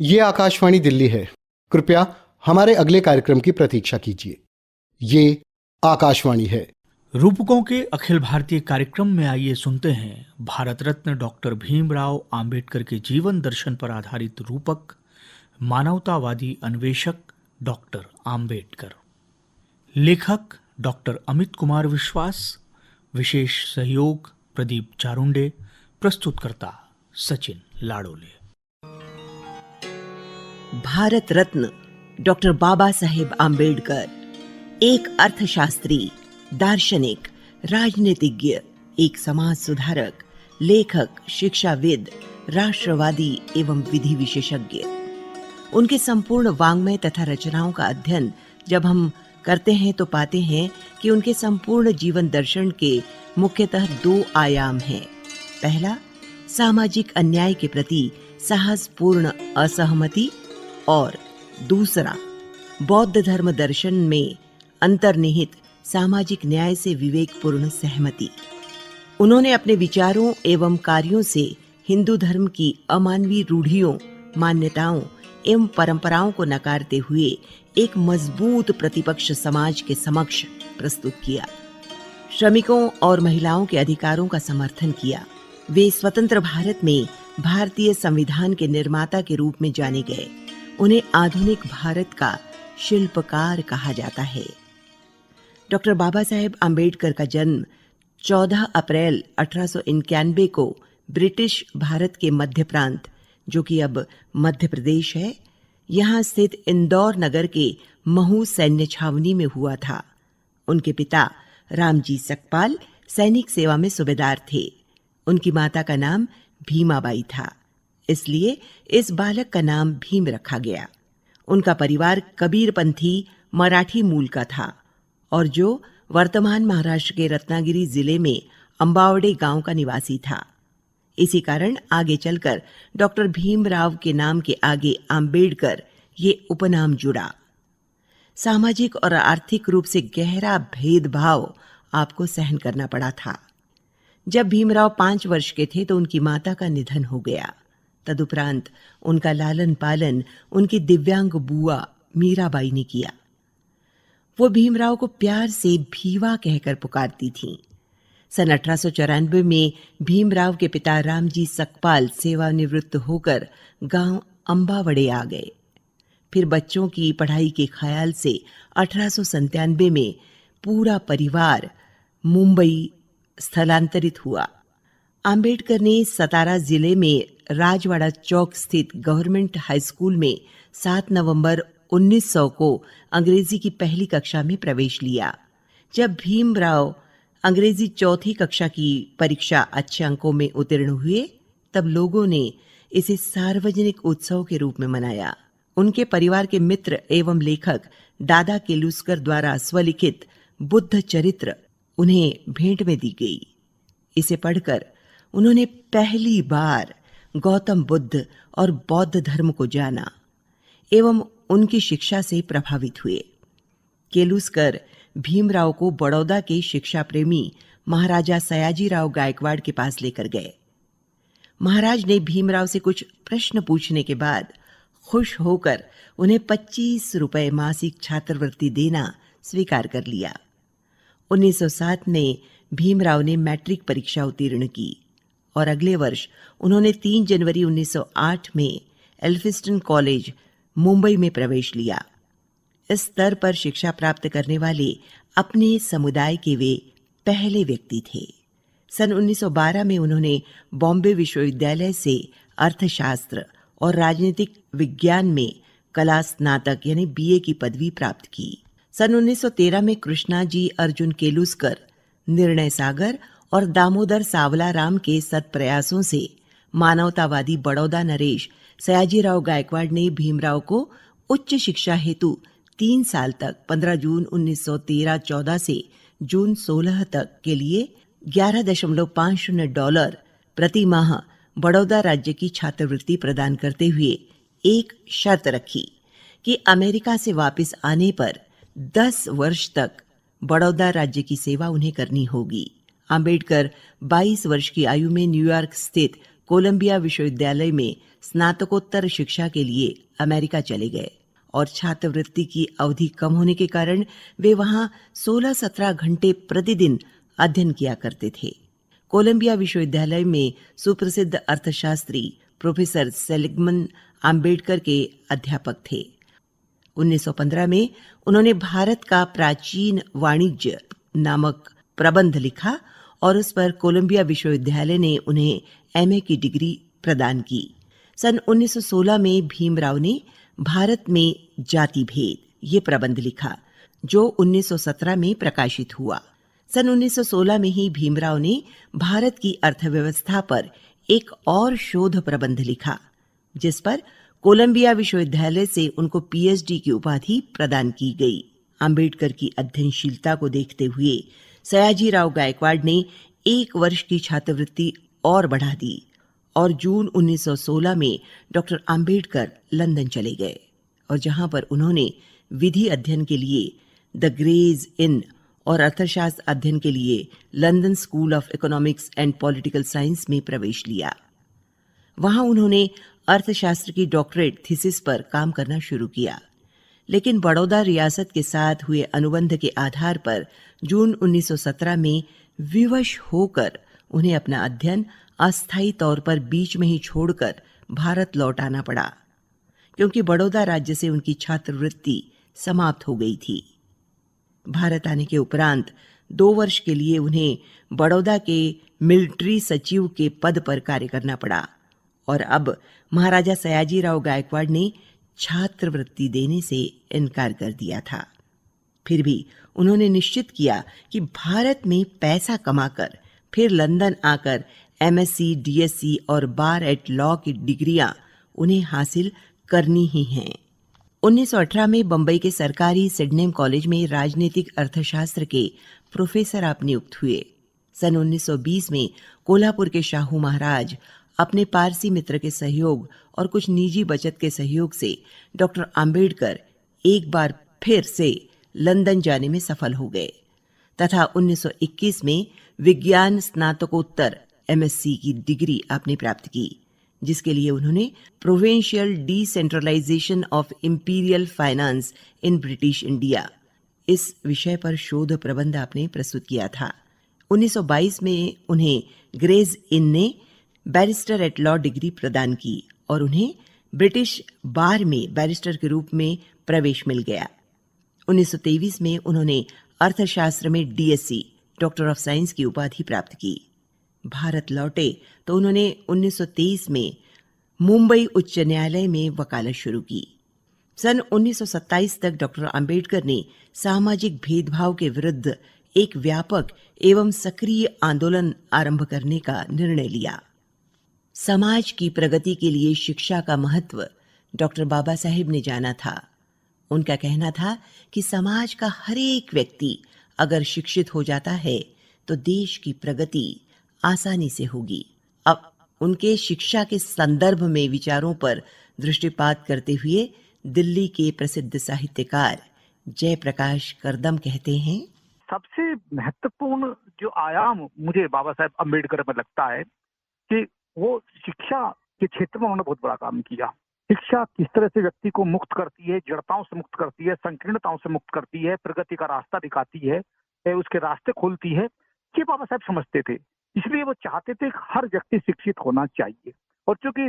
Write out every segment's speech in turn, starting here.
ये आकाशवाणी दिल्ली है। कृपया हमारे अगले कार्यक्रम की प्रतीक्षा कीजिए। ये आकाशवाणी है। रूपकों के अखिल भारतीय कार्यक्रम में आइए सुनते हैं भारत रत्न डॉक्टर भीमराव आंबेडकर के जीवन दर्शन पर आधारित रूपक मानवतावादी अन्वेषक डॉक्टर आंबेडकर। लेखक डॉक्टर अमित कुमार विश्वास, विशेष सहयोग प्रदीप चारुंडे, प्रस्तुतकर्ता सचिन लाड़ोले। भारत रत्न डॉक्टर बाबा साहेब आंबेडकर एक अर्थशास्त्री, दार्शनिक, राजनीतिज्ञ, एक समाज सुधारक, लेखक, शिक्षाविद, राष्ट्रवादी एवं विधि विशेषज्ञ। उनके संपूर्ण वाङ्मय तथा रचनाओं का अध्ययन जब हम करते हैं तो पाते हैं कि उनके संपूर्ण जीवन दर्शन के मुख्यतः दो आयाम हैं। पहला, सामाजिक अन्याय के प्रति साहसपूर्ण असहमति, और दूसरा, बौद्ध धर्म दर्शन में अंतर्निहित सामाजिक न्याय से विवेकपूर्ण सहमति। उन्होंने अपने विचारों एवं कार्यों से हिंदू धर्म की अमानवीय रूढ़ियों, मान्यताओं एवं परंपराओं को नकारते हुए एक मजबूत प्रतिपक्ष समाज के समक्ष प्रस्तुत किया। श्रमिकों और महिलाओं के अधिकारों का समर्थन किया। वे स्वतंत्र भारत में भारतीय संविधान के निर्माता के रूप में जाने गए। उन्हें आधुनिक भारत का शिल्पकार कहा जाता है। डॉक्टर बाबा साहेब आंबेडकर का जन्म 14 अप्रैल 1891 को ब्रिटिश भारत के मध्य प्रांत, जो कि अब मध्य प्रदेश है, यहाँ स्थित इंदौर नगर के महू सैन्य छावनी में हुआ था। उनके पिता रामजी सकपाल सैनिक सेवा में सूबेदार थे। उनकी माता का नाम भीमाबाई था, इसलिए इस बालक का नाम भीम रखा गया। उनका परिवार कबीरपंथी मराठी मूल का था और जो वर्तमान महाराष्ट्र के रत्नागिरी जिले में अंबावड़े गांव का निवासी था। इसी कारण आगे चलकर डॉक्टर भीमराव के नाम के आगे आंबेडकर ये उपनाम जुड़ा। सामाजिक और आर्थिक रूप से गहरा भेदभाव आपको सहन करना पड़ा था। जब भीमराव 5 वर्ष के थे तो उनकी माता का निधन हो गया। तदुपरांत उनका लालन पालन उनकी दिव्यांग बुआ मीराबाई ने किया। वो भीमराव को प्यार से भीवा कहकर पुकारती थीं। सन 1894 में भीमराव के पिता रामजी सकपाल सेवानिवृत्त होकर गांव अंबावड़े आ गए। फिर बच्चों की पढ़ाई के ख्याल से 1897 में पूरा परिवार मुंबई स्थलांतरित हुआ। आंबेडकर ने सतारा जिले में राजवाड़ा चौक स्थित गवर्नमेंट हाई स्कूल में 7 नवंबर 1900 को अंग्रेजी की पहली कक्षा में प्रवेश लिया। जब भीमराव अंग्रेजी चौथी कक्षा की परीक्षा अच्छे अंकों में उत्तीर्ण हुए, तब लोगों ने इसे सार्वजनिक उत्सव के रूप में मनाया। उनके परिवार के मित्र एवं लेखक दादा केलुस्कर द्वारा स्वलिखित बुद्ध चरित्र उन्हें भेंट में दी गई। इसे पढ़कर उन्होंने पहली बार गौतम बुद्ध और बौद्ध धर्म को जाना एवं उनकी शिक्षा से प्रभावित हुए। केलुस्कर भीमराव को बड़ौदा के शिक्षा प्रेमी महाराजा सयाजीराव गायकवाड़ के पास लेकर गए। महाराज ने भीमराव से कुछ प्रश्न पूछने के बाद खुश होकर उन्हें 25 रुपए मासिक छात्रवृत्ति देना स्वीकार कर लिया। 1907 में भीमराव ने मैट्रिक परीक्षा उत्तीर्ण की और अगले वर्ष उन्होंने 3 जनवरी 1908 में एल्फिस्टन कॉलेज मुंबई में प्रवेश लिया। इस स्तर पर शिक्षा प्राप्त करने वाले अपने समुदाय के वे पहले व्यक्ति थे। सन 1912 में उन्होंने बॉम्बे विश्वविद्यालय से अर्थशास्त्र और राजनीतिक विज्ञान में कला स्नातक यानी बीए की पदवी प्राप्त की। सन 1913 में कृष्णाजी अर्जुन केलुस्कर, निर्णय सागर और दामोदर सावलाराम के सत्प्रयासों से मानवतावादी बड़ौदा नरेश सयाजीराव गायकवाड़ ने भीमराव को उच्च शिक्षा हेतु 3 साल तक 15 जून 1913-14 से जून 16 तक के लिए $11.50 प्रति माह बड़ौदा राज्य की छात्रवृत्ति प्रदान करते हुए एक शर्त रखी कि अमेरिका से वापस आने पर 10 वर्ष तक बड़ौदा राज्य की सेवा उन्हें करनी होगी। आंबेडकर 22 वर्ष की आयु में न्यूयॉर्क स्थित कोलंबिया विश्वविद्यालय में स्नातकोत्तर शिक्षा के लिए अमेरिका चले गए और छात्रवृत्ति की अवधि कम होने के कारण वे वहां 16-17 घंटे प्रतिदिन अध्ययन किया करते थे। कोलंबिया विश्वविद्यालय में सुप्रसिद्ध अर्थशास्त्री प्रोफेसर सेलिगमन आम्बेडकर के अध्यापक थे। 1915 में उन्होंने भारत का प्राचीन वाणिज्य नामक प्रबंध लिखा और उस पर कोलंबिया विश्वविद्यालय ने उन्हें एमए की डिग्री प्रदान की। सन 1916 में भीमराव ने भारत में जाति भेद ये प्रबंध लिखा, जो 1917 में प्रकाशित हुआ। सन 1916 में ही भीमराव ने भारत की अर्थव्यवस्था पर एक और शोध प्रबंध लिखा, जिस पर कोलंबिया विश्वविद्यालय से उनको पीएचडी की उपाधि प्रदान की गई। अंबेडकर की अध्ययनशीलता को देखते हुए सयाजीराव गायकवाड़ ने 1 वर्ष की छात्रवृत्ति और बढ़ा दी और जून 1916 में डॉक्टर अंबेडकर लंदन चले गए और जहां पर उन्होंने विधि अध्ययन के लिए द ग्रेज इन और अर्थशास्त्र अध्ययन के लिए London school of economics and political science में प्रवेश लिया। वहां उन्होंने अर्थशास्त्र की डॉक्टरेट थीसिस पर काम करना शुरू किया, लेकिन बड़ौदा रियासत के साथ हुए अनुबंध के आधार पर जून 1917 में विवश होकर उन्हें अपना अध्ययन अस्थायी तौर पर बीच में ही छोड़कर भारत लौट आना पड़ा, क्योंकि बड़ौदा राज्य से उनकी छात्रवृत्ति समाप्त हो गई थी। भारत आने के उपरांत 2 वर्ष के लिए उन्हें बड़ौदा के मिलिट्री सचिव के पद पर कार्य करना पड़ा और अब महाराजा सयाजीराव गायकवाड़ ने छात्रवृत्ति देने से इनकार कर दिया था। फिर भी उन्होंने निश्चित किया कि भारत में पैसा कमाकर फिर लंदन आकर एमएससी, डीएससी और बार एट लॉ की डिग्रियां उन्हें हासिल करनी ही हैं। 1918 में बंबई के सरकारी सिडनेम कॉलेज में राजनीतिक अर्थशास्त्र के प्रोफेसर आप नियुक्त हुए। सन 1920 में कोल्हापुर के शाहू महाराज अपने पारसी मित्र के सहयोग और कुछ निजी बचत के सहयोग से डॉक्टर अंबेडकर एक बार फिर से लंदन जाने में सफल हो गए तथा 1921 में विज्ञान स्नातकोत्तर एमएससी की डिग्री आपने प्राप्त की, जिसके लिए उन्होंने provincial decentralisation of imperial finance in British India इस विषय पर शोध प्रबंध आपने प्रस्तुत किया था। 1922 में उन्हें ग्रेज इन ने बैरिस्टर एट लॉ डिग्री प्रदान की और उन्हें ब्रिटिश बार में बैरिस्टर के रूप में प्रवेश मिल गया। 1923 में उन्होंने अर्थशास्त्र में डीएससी डॉक्टर ऑफ साइंस की उपाधि प्राप्त की। भारत लौटे तो उन्होंने 1923 में मुंबई उच्च न्यायालय में वकालत शुरू की। सन 1927 तक डॉक्टर अंबेडकर ने सामाजिक भेदभाव के विरुद्ध एक व्यापक एवं सक्रिय आंदोलन आरंभ करने का निर्णय लिया। समाज की प्रगति के लिए शिक्षा का महत्व डॉक्टर बाबा साहेब ने जाना था। उनका कहना था कि समाज का हर एक व्यक्ति अगर शिक्षित हो जाता है तो देश की प्रगति आसानी से होगी। अब उनके शिक्षा के संदर्भ में विचारों पर दृष्टिपात करते हुए दिल्ली के प्रसिद्ध साहित्यकार जयप्रकाश करदम कहते हैं, सबसे महत्वपूर्ण जो आयाम मुझे बाबा साहेब अम्बेडकर में लगता है कि वो शिक्षा के क्षेत्र में उन्होंने बहुत बड़ा काम किया। शिक्षा किस तरह से व्यक्ति को मुक्त करती है, जड़ताओं से मुक्त करती है, संकीर्णताओं से मुक्त करती है, प्रगति का रास्ता दिखाती है, उसके रास्ते खोलती है, ये बाबा साहेब समझते थे। इसलिए वो चाहते थे कि हर व्यक्ति शिक्षित होना चाहिए। और चूंकि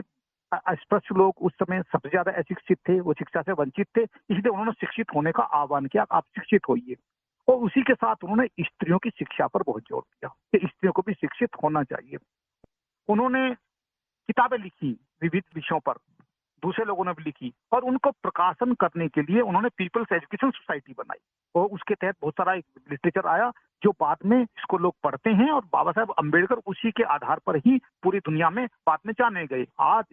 अस्पृश्य लोग उस समय सबसे ज्यादा अशिक्षित थे, वो शिक्षा से वंचित थे, इसलिए उन्होंने शिक्षित होने का आह्वान किया, आप शिक्षित होइए। और उसी के साथ उन्होंने स्त्रियों की शिक्षा पर बहुत जोर दिया कि स्त्रियों को भी शिक्षित होना चाहिए। उन्होंने किताबें लिखी विविध विषयों पर, दूसरे लोगों ने भी लिखी, और उनको प्रकाशन करने के लिए उन्होंने पीपल्स एजुकेशन सोसाइटी बनाई और उसके तहत बहुत सारा एक लिटरेचर आया जो बाद में इसको लोग पढ़ते हैं। और बाबा साहेब अम्बेडकर उसी के आधार पर ही पूरी दुनिया में बाद में जाने गए। आज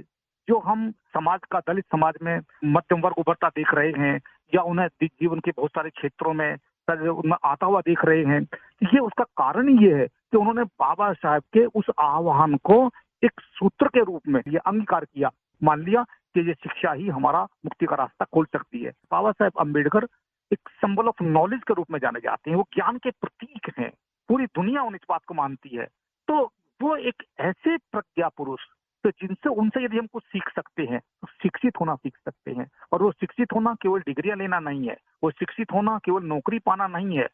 जो हम समाज का, दलित समाज में मध्यम वर्ग उभरता देख रहे हैं या उन्हें जीवन के बहुत सारे क्षेत्रों में उनमें आता हुआ देख रहे हैं, ये उसका कारण ये है कि उन्होंने बाबा साहेब के उस आह्वान को एक सूत्र के रूप में ये अंगीकार किया, मान लिया कि ये शिक्षा ही हमारा मुक्ति का रास्ता खोल सकती है। बाबा साहेब अम्बेडकर एक सिंबल ऑफ नॉलेज के रूप में जाने जाते हैं, वो ज्ञान के प्रतीक हैं, पूरी दुनिया उन इस बात को मानती है। तो वो एक ऐसे प्रज्ञा पुरुष तो जिनसे उनसे यदि हम कुछ सीख सकते हैं तो शिक्षित होना सीख सकते हैं। और वो शिक्षित होना केवल डिग्रियां लेना नहीं है, वो शिक्षित होना केवल नौकरी पाना नहीं है,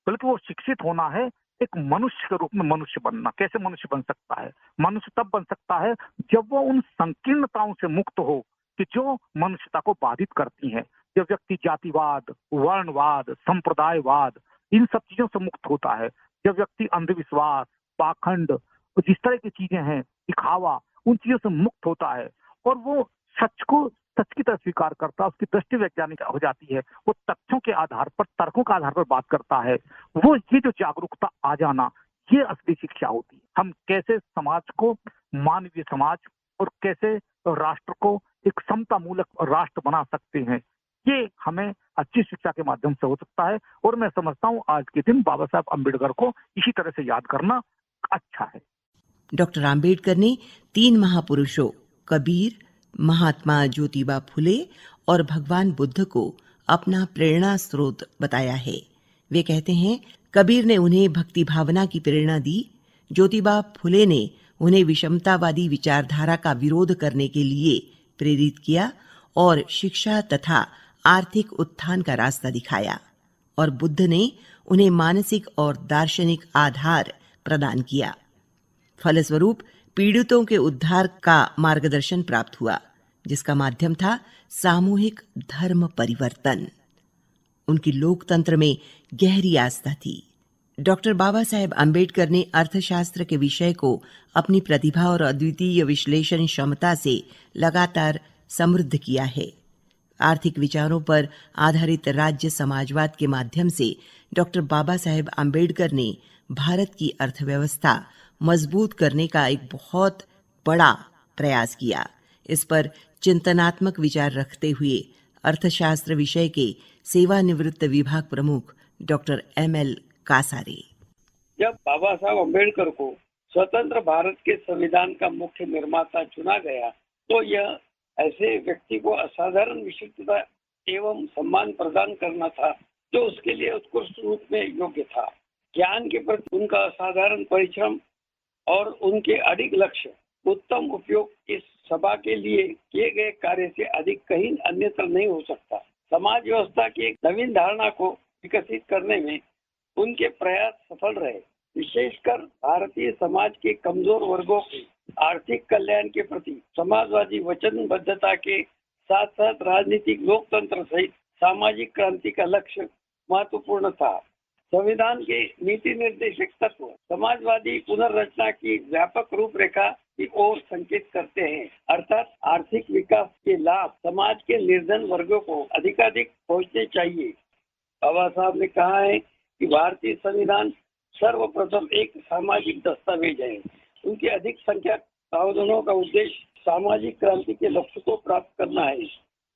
बल्कि वो शिक्षित होना है एक मनुष्य के रूप में मनुष्य बनना। कैसे मनुष्य बन सकता है? मनुष्य तब बन सकता है जब वो उन संकीर्णताओं से मुक्त हो कि जो मनुष्यता को बाधित करती हैं। जब व्यक्ति जातिवाद, वर्णवाद, संप्रदायवाद, इन सब चीजों से मुक्त होता है, जब व्यक्ति अंधविश्वास, पाखंड, जिस तरह की चीजें हैं, दिखावा, उन चीजों से मुक्त होता है और वो सच को सच की तरह स्वीकार करता है, उसकी दृष्टि वैज्ञानिक हो जाती है, वो तथ्यों के आधार पर, तर्कों के आधार पर बात करता है, वो ये जो जागरूकता आ जाना, ये असली शिक्षा होती है। हम कैसे समाज को मानवीय समाज और कैसे राष्ट्र को एक समता मूलक राष्ट्र बना सकते हैं, ये हमें अच्छी शिक्षा के माध्यम से हो सकता है। और मैं समझता हूँ आज के दिन बाबा साहब अम्बेडकर को इसी तरह से याद करना अच्छा है। डॉक्टर आम्बेडकर ने 3 महापुरुषों कबीर, महात्मा ज्योतिबा फुले और भगवान बुद्ध को अपना प्रेरणा स्रोत बताया है। वे कहते हैं, कबीर ने उन्हें भक्ति भावना की प्रेरणा दी, ज्योतिबा फुले ने उन्हें विषमतावादी विचारधारा का विरोध करने के लिए प्रेरित किया और शिक्षा तथा आर्थिक उत्थान का रास्ता दिखाया, और बुद्ध ने उन्हें मानसिक और दार्शनिक आधार प्रदान किया। फलस्वरूप पीड़ितों के उद्धार का मार्गदर्शन प्राप्त हुआ, जिसका माध्यम था सामूहिक धर्म परिवर्तन। उनकी लोकतंत्र में गहरी आस्था थी। डॉक्टर बाबा साहेब अम्बेडकर ने अर्थशास्त्र के विषय को अपनी प्रतिभा और अद्वितीय विश्लेषण क्षमता से लगातार समृद्ध किया है। आर्थिक विचारों पर आधारित राज्य समाजवाद के माध्यम से डॉक्टर बाबा साहेब अम्बेडकर ने भारत की अर्थव्यवस्था मजबूत करने का एक बहुत बड़ा प्रयास किया। इस पर चिंतनात्मक विचार रखते हुए अर्थशास्त्र विषय के सेवानिवृत्त विभाग प्रमुख डॉक्टर M.L. कासारे। जब बाबा साहब अम्बेडकर को स्वतंत्र भारत के संविधान का मुख्य निर्माता चुना गया, तो यह ऐसे व्यक्ति को असाधारण विशिष्टता एवं सम्मान प्रदान करना था जो उसके लिए उत्कृष्ट रूप में योग्य था। ज्ञान के प्रति उनका असाधारण परिश्रम और उनके अडिग लक्ष्य, उत्तम उपयोग इस सभा के लिए किए गए कार्य से अधिक कहीं अन्यत्र नहीं हो सकता। समाज व्यवस्था की एक नवीन धारणा को विकसित करने में उनके प्रयास सफल रहे। विशेषकर भारतीय समाज के कमजोर वर्गों के आर्थिक कल्याण के प्रति समाजवादी वचनबद्धता के साथ साथ राजनीतिक लोकतंत्र सहित सामाजिक क्रांति का लक्ष्य महत्वपूर्ण था। संविधान के नीति निर्देशक तत्व समाजवादी पुनर्रचना की व्यापक रूपरेखा की ओर संकेत करते हैं, अर्थात आर्थिक विकास के लाभ समाज के निर्धन वर्गों को अधिकाधिक पहुंचने चाहिए। बाबा साहब ने कहा है कि भारतीय संविधान सर्वप्रथम एक सामाजिक दस्तावेज है। उनकी अधिक संख्यक प्रावधानों का उद्देश्य सामाजिक क्रांति के लक्ष्य को प्राप्त करना है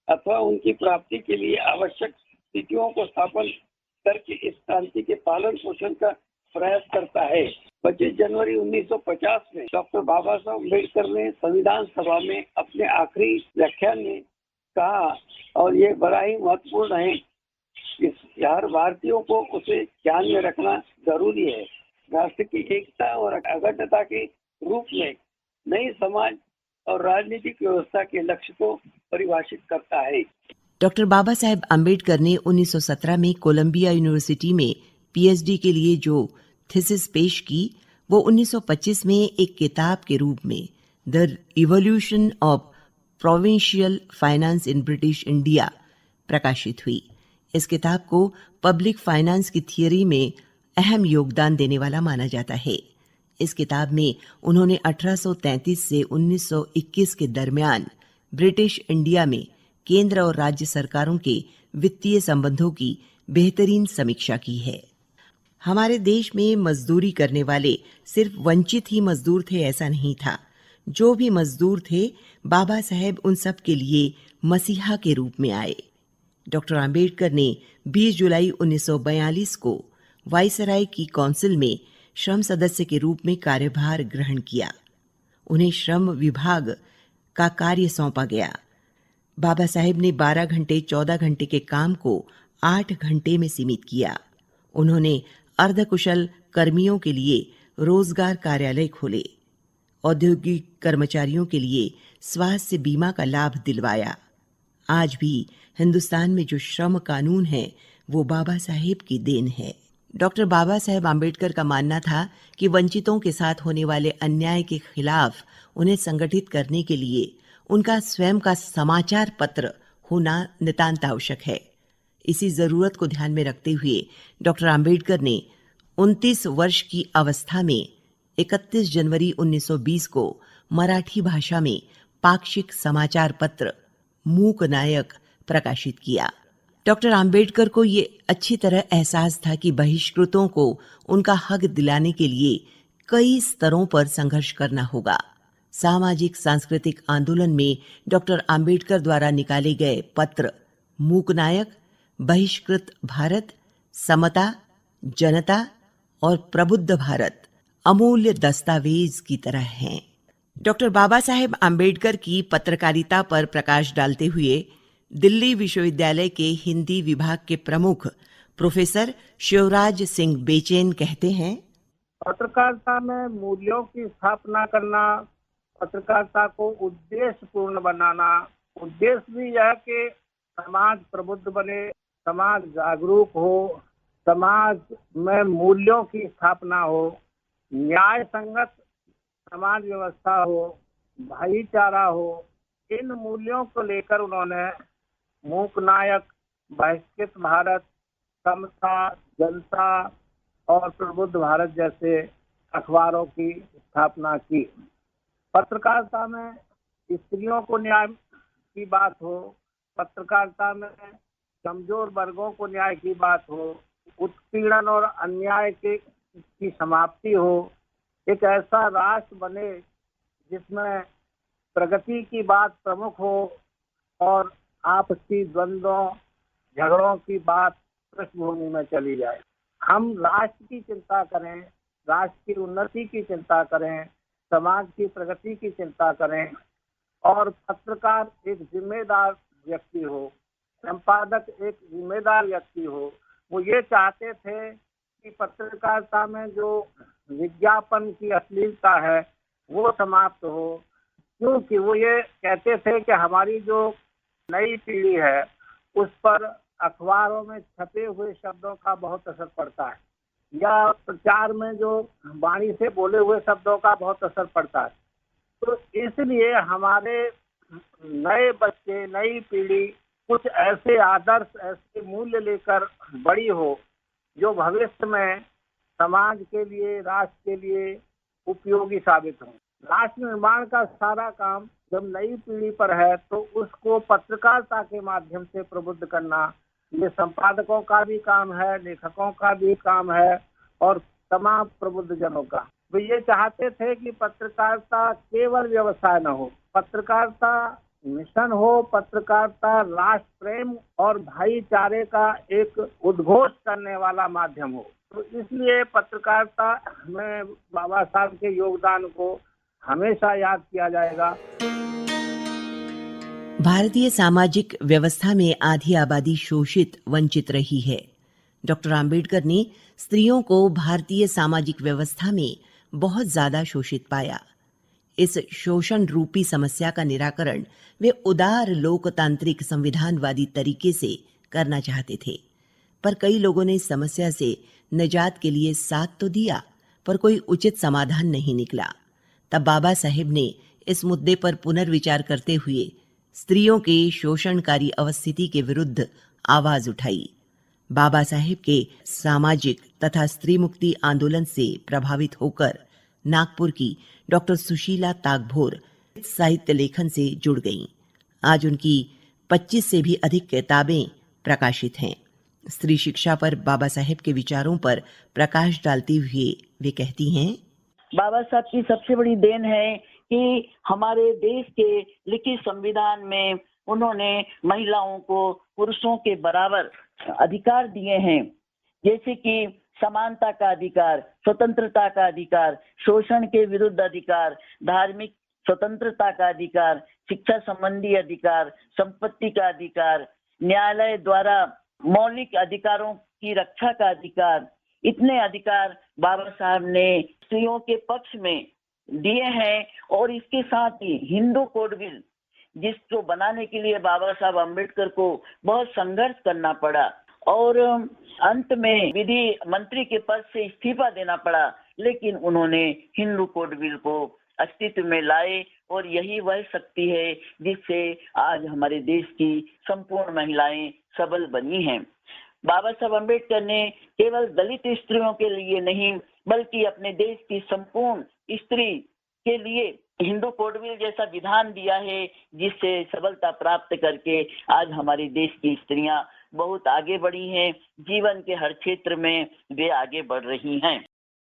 अथवा उनकी प्राप्ति के लिए आवश्यक स्थितियों को स्थापन करके इस क्रांति के पालन पोषण का प्रयास करता है। 25 जनवरी 1950 में डॉक्टर बाबा साहब अम्बेडकर ने संविधान सभा में अपने आखिरी व्याख्यान में कहा, और ये बड़ा ही महत्वपूर्ण है कि हर भारतीयों को उसे ध्यान में रखना जरूरी है। राष्ट्र की एकता और अखंडता के रूप में नई समाज और राजनीतिक व्यवस्था के लक्ष्य को परिभाषित करता है। डॉक्टर बाबा साहेब अम्बेडकर ने 1917 में कोलंबिया यूनिवर्सिटी में PhD के लिए जो थीसिस पेश की, वो 1925 में एक किताब के रूप में the evolution of provincial finance in British India प्रकाशित हुई। इस किताब को पब्लिक फाइनेंस की थियरी में अहम योगदान देने वाला माना जाता है। इस किताब में उन्होंने 1833 से 1921 के दरमियान ब्रिटिश इंडिया में केंद्र और राज्य सरकारों के वित्तीय संबंधों की बेहतरीन समीक्षा की है। हमारे देश में मजदूरी करने वाले सिर्फ वंचित ही मजदूर थे ऐसा नहीं था। जो भी मजदूर थे, बाबा साहेब उन सब के लिए मसीहा के रूप में आए। डॉक्टर आम्बेडकर ने 20 जुलाई 1942 को वायसराय की काउंसिल में श्रम सदस्य के रूप में कार्यभार ग्रहण किया। उन्हें श्रम विभाग का कार्य सौंपा गया। बाबा साहेब ने 12 घंटे 14 घंटे के काम को 8 घंटे में सीमित किया। उन्होंने अर्धकुशल कर्मियों के लिए रोजगार कार्यालय खोले औद्योगिक कर्मचारियों के लिए स्वास्थ्य बीमा का लाभ दिलवाया। आज भी हिंदुस्तान में जो श्रम कानून है वो बाबा साहेब की देन है। डॉक्टर बाबा साहेब आम्बेडकर का मानना था कि वंचितों के साथ होने वाले अन्याय के खिलाफ उन्हें संगठित करने के लिए उनका स्वयं का समाचार पत्र होना नितांत आवश्यक है। इसी जरूरत को ध्यान में रखते हुए डॉक्टर आम्बेडकर ने 29 वर्ष की अवस्था में 31 जनवरी 1920 को मराठी भाषा में पाक्षिक समाचार पत्र मूक नायक प्रकाशित किया। डॉक्टर आम्बेडकर को ये अच्छी तरह एहसास था कि बहिष्कृतों को उनका हक दिलाने के लिए कई स्तरों पर संघर्ष करना होगा। सामाजिक सांस्कृतिक आंदोलन में डॉक्टर आम्बेडकर द्वारा निकाले गए पत्र मूक नायक, बहिष्कृत भारत, समता, जनता और प्रबुद्ध भारत अमूल्य दस्तावेज की तरह हैं। डॉक्टर बाबा साहेब आम्बेडकर की पत्रकारिता पर प्रकाश डालते हुए दिल्ली विश्वविद्यालय के हिंदी विभाग के प्रमुख प्रोफेसर शिवराज सिंह बेचैन कहते हैं, पत्रकारिता में मूल्यों की स्थापना करना, पत्रकारिता को उद्देश्य पूर्ण बनाना, उद्देश्य भी यह कि समाज प्रबुद्ध बने, समाज जागरूक हो, समाज में मूल्यों की स्थापना हो, न्याय संगत समाज व्यवस्था हो, भाईचारा हो। इन मूल्यों को लेकर उन्होंने मूक नायक, बहिष्कृत भारत, समता, जनता और प्रबुद्ध भारत जैसे अखबारों की स्थापना की। पत्रकारिता में स्त्रियों को न्याय की बात हो, पत्रकारिता में कमजोर वर्गों को न्याय की बात हो, उत्पीड़न और अन्याय की समाप्ति हो, एक ऐसा राष्ट्र बने जिसमें प्रगति की बात प्रमुख हो और आपसी द्वंद्वों, झगड़ों की बात पृष्ठभूमि में चली जाए। हम राष्ट्र की चिंता करें, राष्ट्र की उन्नति की चिंता करें, समाज की प्रगति की चिंता करें और पत्रकार एक जिम्मेदार व्यक्ति हो, संपादक एक जिम्मेदार व्यक्ति हो। वो ये चाहते थे कि पत्रकारिता में जो विज्ञापन की अश्लीलता है वो समाप्त हो, क्योंकि वो ये कहते थे कि हमारी जो नई पीढ़ी है उस पर अखबारों में छपे हुए शब्दों का बहुत असर पड़ता है या प्रचार में जो वाणी से बोले हुए शब्दों का बहुत असर पड़ता है। तो इसलिए हमारे नए बच्चे, नई पीढ़ी कुछ ऐसे आदर्श, ऐसे मूल्य लेकर बड़ी हो जो भविष्य में समाज के लिए, राष्ट्र के लिए उपयोगी साबित हो। राष्ट्र निर्माण का सारा काम जब नई पीढ़ी पर है तो उसको पत्रकारिता के माध्यम से प्रबुद्ध करना ये संपादकों का भी काम है, लेखकों का भी काम है और तमाम प्रबुद्ध जनों का। वे ये चाहते थे कि पत्रकारिता केवल व्यवसाय न हो, पत्रकारिता मिशन हो, पत्रकारिता राष्ट्र प्रेम और भाईचारे का एक उद्घोष करने वाला माध्यम हो। तो इसलिए पत्रकारिता में बाबा साहब के योगदान को हमेशा याद किया जाएगा। भारतीय सामाजिक व्यवस्था में आधी आबादी शोषित, वंचित रही है। डॉक्टर आम्बेडकर ने स्त्रियों को भारतीय सामाजिक व्यवस्था में बहुत ज्यादा शोषित पाया। इस शोषण रूपी समस्या का निराकरण वे उदार लोकतांत्रिक संविधानवादी तरीके से करना चाहते थे, पर कई लोगों ने इस समस्या से निजात के लिए साथ तो दिया, पर कोई उचित समाधान नहीं निकला। तब बाबा साहेब ने इस मुद्दे पर पुनर्विचार करते हुए स्त्रियों के शोषणकारी अवस्थिति के विरुद्ध आवाज उठाई। बाबा साहेब के सामाजिक तथा स्त्री मुक्ति आंदोलन से प्रभावित होकर नागपुर की डॉक्टर सुशीला तागभोर साहित्य लेखन से जुड़ गईं। आज उनकी 25 से भी अधिक किताबें प्रकाशित हैं। स्त्री शिक्षा पर बाबा साहेब के विचारों पर प्रकाश डालते हुए वे कहती हैं, बाबा साहब की सबसे बड़ी देन है कि हमारे देश के लिखित संविधान में उन्होंने महिलाओं को पुरुषों के बराबर अधिकार दिए हैं, जैसे कि समानता का अधिकार, स्वतंत्रता का अधिकार, शोषण के विरुद्ध अधिकार, धार्मिक स्वतंत्रता का अधिकार, शिक्षा संबंधी अधिकार, संपत्ति का अधिकार, न्यायालय द्वारा मौलिक अधिकारों की रक्षा का अधिकार। इतने अधिकार बाबा साहब ने स्त्रियों के पक्ष में दिए हैं। और इसके साथ ही हिंदू कोड बिल जिसको बनाने के लिए बाबा साहब अम्बेडकर को बहुत संघर्ष करना पड़ा और अंत में विधि मंत्री के पद से इस्तीफा देना पड़ा, लेकिन उन्होंने हिंदू कोड बिल को अस्तित्व में लाए और यही वह शक्ति है जिससे आज हमारे देश की संपूर्ण महिलाएं सबल बनी हैं। बाबा साहब अम्बेडकर ने केवल दलित स्त्रियों के लिए नहीं बल्कि अपने देश की संपूर्ण स्त्री के लिए हिंदू कोड बिल जैसा विधान दिया है, जिससे सबलता प्राप्त करके आज हमारे देश की स्त्रियां बहुत आगे बढ़ी हैं। जीवन के हर क्षेत्र में वे आगे बढ़ रही हैं।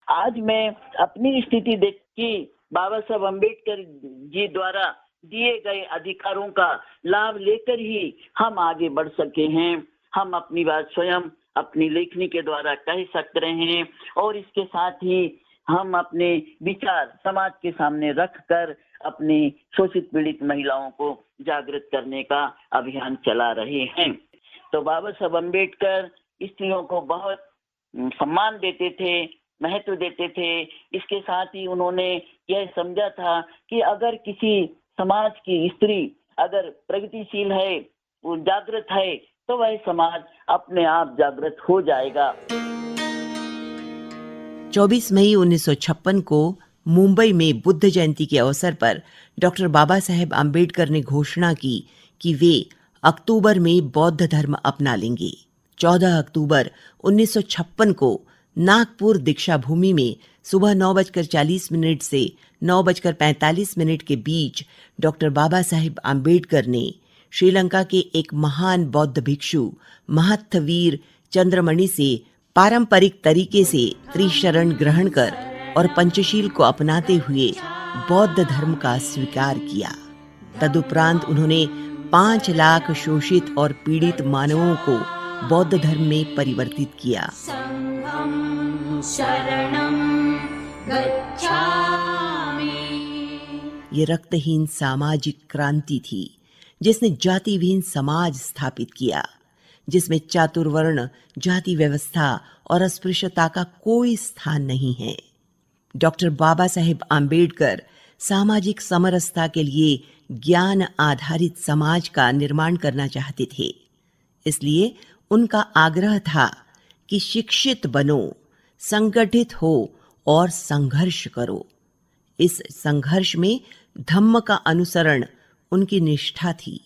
आज मैं अपनी स्थिति देख के बाबा साहब अम्बेडकर जी द्वारा दिए गए अधिकारों का लाभ लेकर ही हम आगे बढ़ सके हैं। हम अपनी बात स्वयं अपनी लेखनी के द्वारा कह सकते हैं और इसके साथ ही हम अपने विचार समाज के सामने रखकर अपनी शोषित पीड़ित महिलाओं को जागृत करने का अभियान चला रहे हैं। तो बाबा साहब अम्बेडकर स्त्रियों को बहुत सम्मान देते थे, महत्व देते थे। इसके साथ ही उन्होंने यह समझा था कि अगर किसी समाज की स्त्री अगर प्रगतिशील है, वो जागृत है, तो वह समाज अपने आप जागृत हो जाएगा। 24 मई 1956 को मुंबई में बुद्ध जयंती के अवसर पर डॉक्टर बाबा साहेब आम्बेडकर ने घोषणा की कि वे अक्टूबर में बौद्ध धर्म अपना लेंगे। 14 अक्टूबर 1956 को नागपुर दीक्षा भूमि में सुबह 9:40 से 9:45 के बीच डॉक्टर बाबा साहेब आम्बेडकर ने श्रीलंका के एक महान बौद्ध भिक्षु महात्थवीर चंद्रमणि से पारंपरिक तरीके से त्रिशरण ग्रहण कर और पंचशील को अपनाते हुए बौद्ध धर्म का स्वीकार किया। तदुपरांत उन्होंने 5 लाख शोषित और पीड़ित मानवों को बौद्ध धर्म में परिवर्तित किया। ये रक्तहीन सामाजिक क्रांति थी जिसने जातिविहीन समाज स्थापित किया, जिसमें चातुर्वर्ण जाति व्यवस्था और अस्पृश्यता का कोई स्थान नहीं है। डॉक्टर बाबा साहेब आम्बेडकर सामाजिक समरसता के लिए ज्ञान आधारित समाज का निर्माण करना चाहते थे। इसलिए उनका आग्रह था कि शिक्षित बनो, संगठित हो और संघर्ष करो। इस संघर्ष में धम्म का अनुसरण उनकी निष्ठा थी।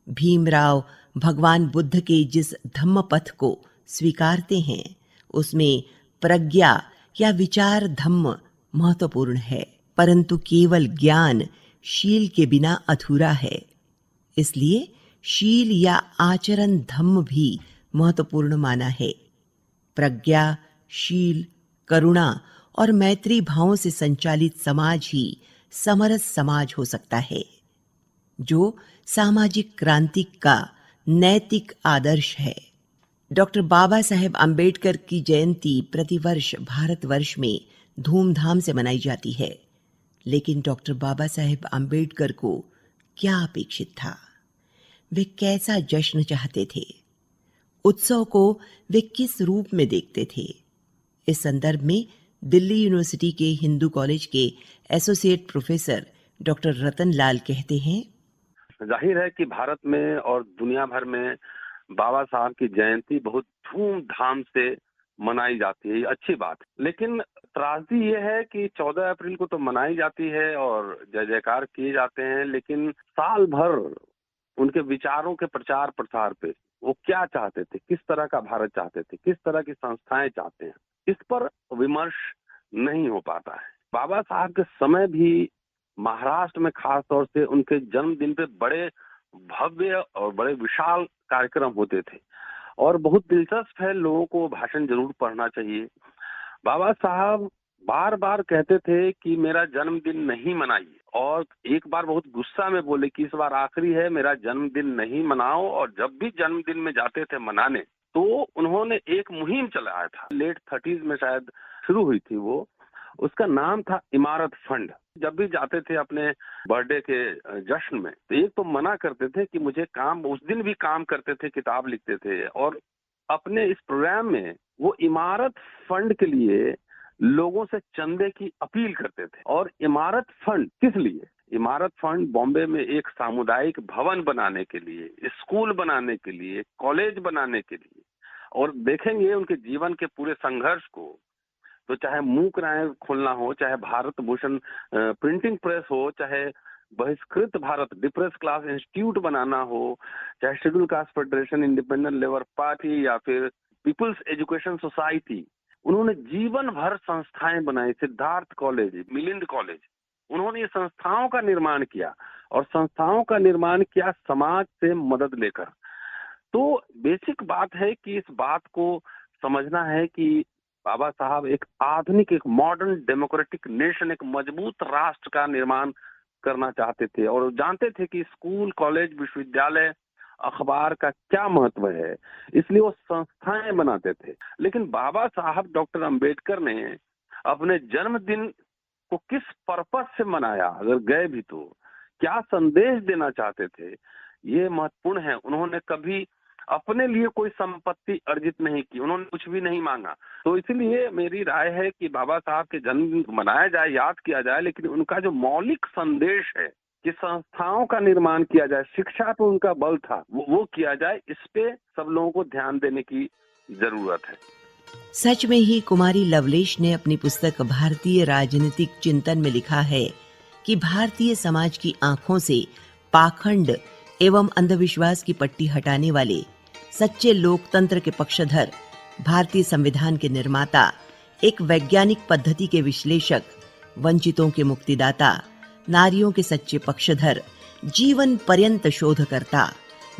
भीमराव भगवान बुद्ध के जिस धम्म पथ को स्वीकारते हैं उसमें प्रज्ञा या विचार धम्म महत्वपूर्ण है, परंतु केवल ज्ञान शील के बिना अधूरा है। इसलिए शील या आचरण धम्म भी महत्वपूर्ण माना है। प्रज्ञा, शील, करुणा और मैत्री भावों से संचालित समाज ही समरस समाज हो सकता है, जो सामाजिक क्रांति का नैतिक आदर्श है। डॉक्टर बाबा साहेब आम्बेडकर की जयंती प्रतिवर्ष भारतवर्ष में धूमधाम से मनाई जाती है, लेकिन डॉक्टर बाबा साहेब आम्बेडकर को क्या अपेक्षित था? वे कैसा जश्न चाहते थे? उत्सव को वे किस रूप में देखते थे? इस संदर्भ में दिल्ली यूनिवर्सिटी के हिंदू कॉलेज के एसोसिएट प्रोफेसर डॉक्टर रतन लाल कहते हैं, जाहिर है कि भारत में और दुनिया भर में बाबा साहब की जयंती बहुत धूमधाम से मनाई जाती है, ये अच्छी बात है। लेकिन त्रासदी ये है कि 14 अप्रैल को तो मनाई जाती है और जय जयकार किए जाते हैं, लेकिन साल भर उनके विचारों के प्रचार प्रसार पे वो क्या चाहते थे, किस तरह का भारत चाहते थे, किस तरह की संस्थाएं चाहते हैं, इस पर विमर्श नहीं हो पाता है। बाबा साहब के समय भी महाराष्ट्र में खास तौर से उनके जन्मदिन पे बड़े भव्य और बड़े विशाल कार्यक्रम होते थे और बहुत दिलचस्प है, लोगों को भाषण जरूर पढ़ना चाहिए। बाबा साहब बार बार कहते थे कि मेरा जन्मदिन नहीं मनाइए, और एक बार बहुत गुस्सा में बोले कि इस बार आखिरी है, मेरा जन्मदिन नहीं मनाओ। और जब भी जन्मदिन में जाते थे मनाने तो उन्होंने एक मुहिम चलाया था, लेट 30s में शायद शुरू हुई थी वो, उसका नाम था इमारत फंड। जब भी जाते थे अपने बर्थडे के जश्न में तो एक तो मना करते थे कि मुझे काम, उस दिन भी काम करते थे, किताब लिखते थे, और अपने इस प्रोग्राम में वो इमारत फंड के लिए लोगों से चंदे की अपील करते थे। और इमारत फंड किस लिए? इमारत फंड बॉम्बे में एक सामुदायिक भवन बनाने के लिए, स्कूल बनाने के लिए, कॉलेज बनाने के लिए। और देखेंगे उनके जीवन के पूरे संघर्ष को, तो चाहे मूक राय खोलना हो, चाहे भारत भूषण प्रिंटिंग प्रेस हो, चाहे बहिष्कृत भारत डिप्रेस क्लास इंस्टीट्यूट बनाना हो, चाहे schedule caste federation, independent labour party या फिर पीपुल्स एजुकेशन सोसाइटी, उन्होंने जीवन भर संस्थाएं बनाई। सिद्धार्थ कॉलेज, मिलिंद कॉलेज, उन्होंने ये संस्थाओं का निर्माण किया और संस्थाओं का निर्माण किया समाज से मदद लेकर। तो बेसिक बात है कि इस बात को समझना है कि बाबा साहब एक आधुनिक, एक मॉडर्न डेमोक्रेटिक नेशन, एक मजबूत राष्ट्र का निर्माण करना चाहते थे और जानते थे कि स्कूल, कॉलेज, विश्वविद्यालय, अखबार का क्या महत्व है, इसलिए वो संस्थाएं बनाते थे। लेकिन बाबा साहब डॉक्टर अंबेडकर ने अपने जन्मदिन को किस पर्पस से मनाया, अगर गए भी तो क्या संदेश देना चाहते थे, ये महत्वपूर्ण है। उन्होंने कभी अपने लिए कोई संपत्ति अर्जित नहीं की, उन्होंने कुछ भी नहीं मांगा। तो इसलिए मेरी राय है कि बाबा साहब के जन्मदिन मनाया जाए, याद किया जाए, लेकिन उनका जो मौलिक संदेश है कि संस्थाओं का निर्माण किया जाए, शिक्षा पे उनका बल था, वो किया जाए, इस पे सब लोगों को ध्यान देने की जरूरत है। सच में ही कुमारी लवलेश ने अपनी पुस्तक भारतीय राजनीतिक चिंतन में लिखा है कि भारतीय समाज की आंखों से पाखंड एवं अंधविश्वास की पट्टी हटाने वाले सच्चे लोकतंत्र के पक्षधर, भारतीय संविधान के निर्माता, एक वैज्ञानिक पद्धति के विश्लेषक, वंचितों के मुक्तिदाता, नारियों के सच्चे पक्षधर, जीवन पर्यंत शोधकर्ता,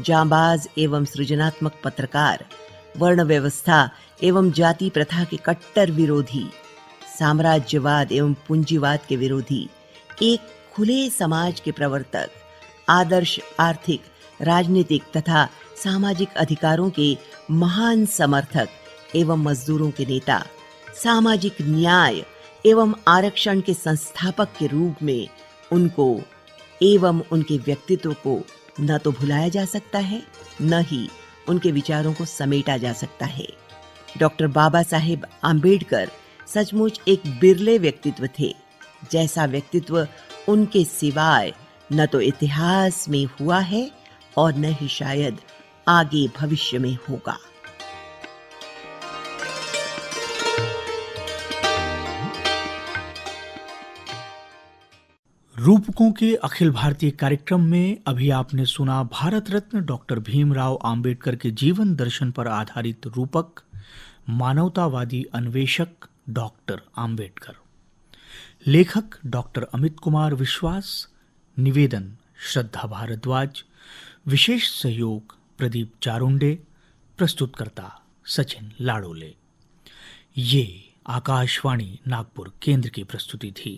जांबाज एवं सृजनात्मक पत्रकार, वर्ण व्यवस्था एवं जाति प्रथा के कट्टर विरोधी, साम्राज्यवाद एवं पूंजीवाद के विरोधी, एक खुले समाज के प्रवर्तक, आदर्श आर्थिक, राजनीतिक तथा सामाजिक अधिकारों के महान समर्थक एवं मजदूरों के नेता, सामाजिक न्याय एवं आरक्षण के संस्थापक के रूप में उनको एवं उनके व्यक्तित्व को न तो भुलाया जा सकता है, न ही उनके विचारों को समेटा जा सकता है। डॉक्टर बाबा साहेब आम्बेडकर सचमुच एक बिरले व्यक्तित्व थे, जैसा व्यक्तित्व उनके सिवाय न तो इतिहास में हुआ है और न ही शायद आगे भविष्य में होगा। रूपकों के अखिल भारतीय कार्यक्रम में अभी आपने सुना भारत रत्न डॉक्टर भीमराव आम्बेडकर के जीवन दर्शन पर आधारित रूपक मानवतावादी अन्वेषक डॉक्टर आम्बेडकर। लेखक डॉक्टर अमित कुमार विश्वास, निवेदन श्रद्धा भारद्वाज, विशेष सहयोग प्रदीप चारुंडे, प्रस्तुतकर्ता सचिन लाड़ोले। ये आकाशवाणी नागपुर केंद्र की प्रस्तुति थी।